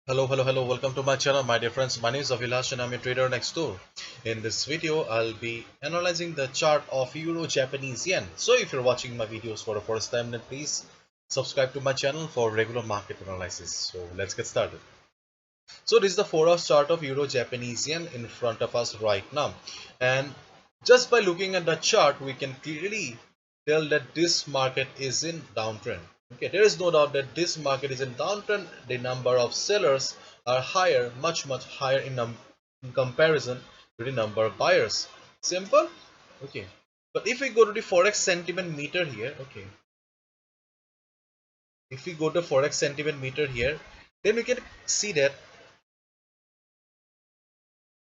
Hello, welcome to my channel, my dear friends. My name is Avilash and I'm a trader next door. In this video, I'll be analyzing the chart of Euro Japanese Yen. So if you're watching my videos for the first time, then please subscribe to my channel for regular market analysis. So let's get started. So this is the 4-hour chart of Euro Japanese Yen in front of us right now. And just by looking at the chart, we can clearly tell that this market is in downtrend. Okay, there is no doubt that this market is in downtrend. The number of sellers are higher, much higher in comparison to the number of buyers. Simple? Okay. But if we go to the Forex sentiment meter here, okay, if we go to Forex sentiment meter here, then we can see that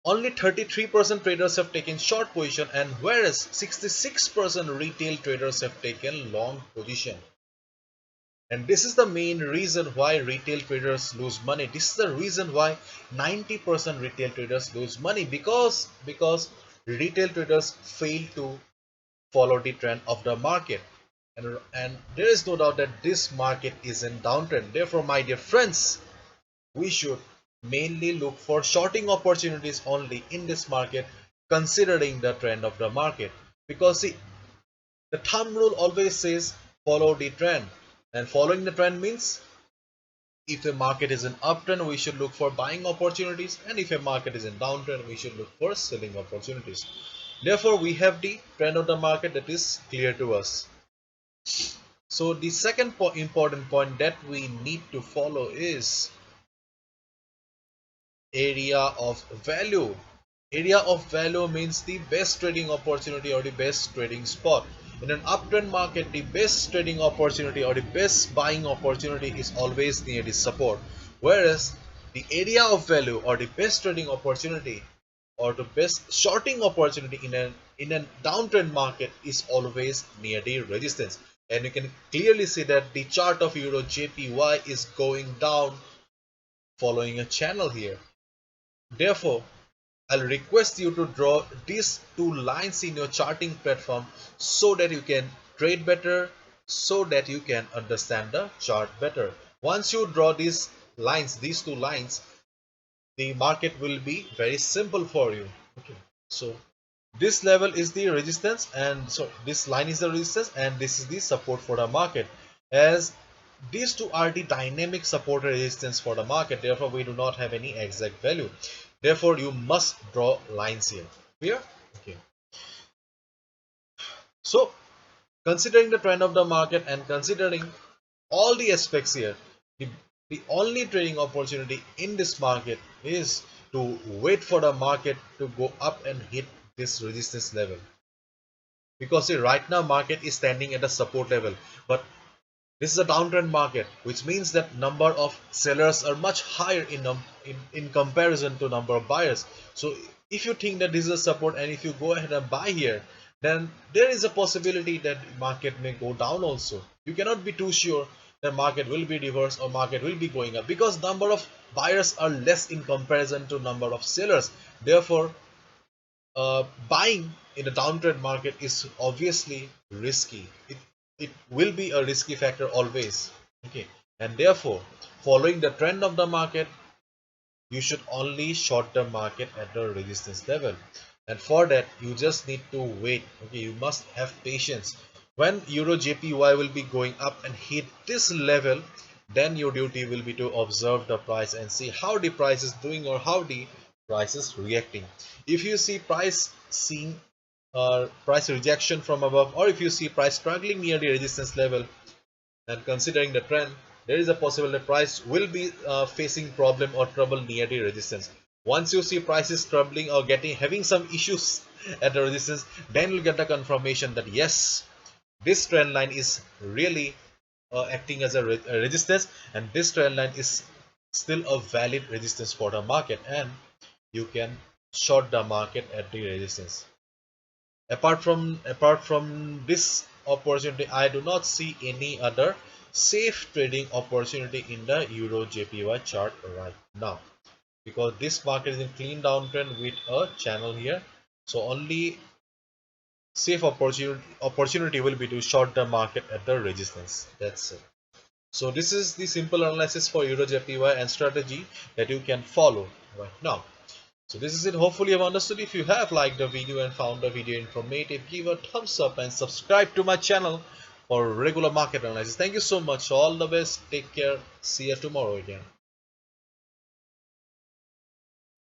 only 33% traders have taken short position, and whereas 66% retail traders have taken long position. And this is the main reason why retail traders lose money. This is the reason why 90% retail traders lose money, because retail traders fail to follow the trend of the market. And there is no doubt that this market is in downtrend. Therefore, my dear friends, we should mainly look for shorting opportunities only in this market, considering the trend of the market. Because see, the thumb rule always says follow the trend, and following the trend means if a market is in uptrend, we should look for buying opportunities, and if a market is in downtrend, we should look for selling opportunities. Therefore, we have the trend of the market that is clear to us. So the second important point that we need to follow is area of value. Area of value means the best trading opportunity or the best trading spot. In an uptrend market, the best trading opportunity or the best buying opportunity is always near the support, whereas the area of value or the best trading opportunity or the best shorting opportunity in a downtrend market is always near the resistance. And you can clearly see that the chart of Euro JPY is going down, following a channel here. Therefore, I'll request you to draw these two lines in your charting platform so that you can trade better, so that you can understand the chart better. Once you draw these lines, these two lines, the market will be very simple for you. Okay, so this level is the resistance, and so this line is the resistance, and this is the support for the market, as these two are the dynamic support resistance for the market. Therefore, we do not have any exact value. Therefore, you must draw lines here. Clear? Okay. So considering the trend of the market and considering all the aspects here, the, the only trading opportunity in this market is to wait for the market to go up and hit this resistance level. Because see, right now market is standing at a support level, but this is a downtrend market, which means that number of sellers are much higher in comparison to number of buyers. So if you think that this is a support and if you go ahead and buy here, then there is a possibility that market may go down also. You cannot be too sure that market will be reversed or market will be going up, because number of buyers are less in comparison to number of sellers. Therefore, buying in a downtrend market is obviously risky. It will be a risky factor always. Okay, and therefore, following the trend of the market, you should only short the market at the resistance level. And for that, you just need to wait. Okay, you must have patience. When Euro JPY will be going up and hit this level, then your duty will be to observe the price and see how the price is doing or how the price is reacting. If you see price seeing price rejection from above, or if you see price struggling near the resistance level, and considering the trend, there is a possible that price will be facing problem or trouble near the resistance. Once you see prices troubling or having some issues at the resistance, then you'll get the confirmation that yes, this trend line is really acting as a resistance, and this trend line is still a valid resistance for the market, and you can short the market at the resistance. Apart from this opportunity, I do not see any other safe trading opportunity in the Euro JPY chart right now, because this market is in clean downtrend with a channel here. So only safe opportunity will be to short the market at the resistance. That's it. So this is the simple analysis for EURJPY and strategy that you can follow right now. So this is it. Hopefully you have understood. If you have liked the video and found the video informative, give a thumbs up and subscribe to my channel for regular market analysis. Thank you so much. All the best. Take care. See you tomorrow again.